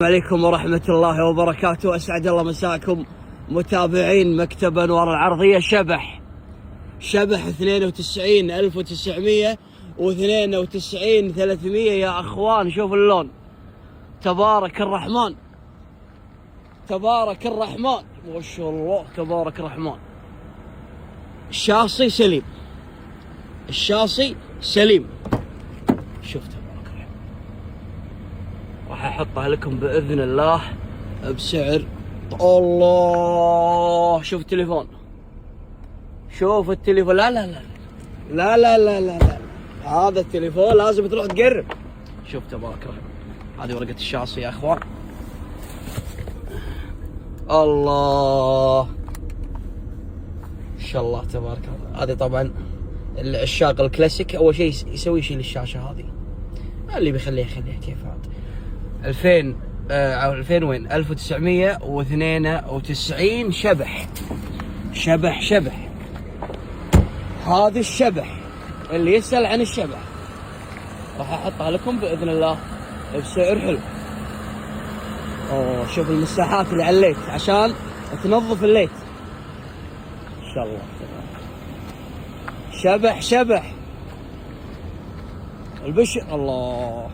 عليكم ورحمة الله وبركاته. أسعد الله مساكم متابعين مكتب أنوار العرضية. شبح 92 1992 300 يا أخوان. شوف اللون، تبارك الرحمن تبارك الرحمن ما شاء الله تبارك الرحمن. الشاصي سليم. شوف تبارك الرحمن، راح احطها لكم باذن الله بسعر الله. شوف التليفون، لا لا لا لا لا لا لا لا، هذا التليفون لازم تروح تقرب. شوف تبارك الرحمن، هذه ورقة الشاصي يا اخوان. الله ما شاء الله تبارك الله. هذه طبعا العشاق الكلاسيك اول شيء يسوي يشيل الشاشة هذه، اللي بيخليها كيف هذا 2000 2000 وين 1992 شبح. هذا الشبح اللي يسأل عن الشبح راح احطها لكم باذن الله بسعر حلو. اوه شوف المساحات اللي على الليت عشان تنظف الليت ان شاء الله. شبح البشر الله.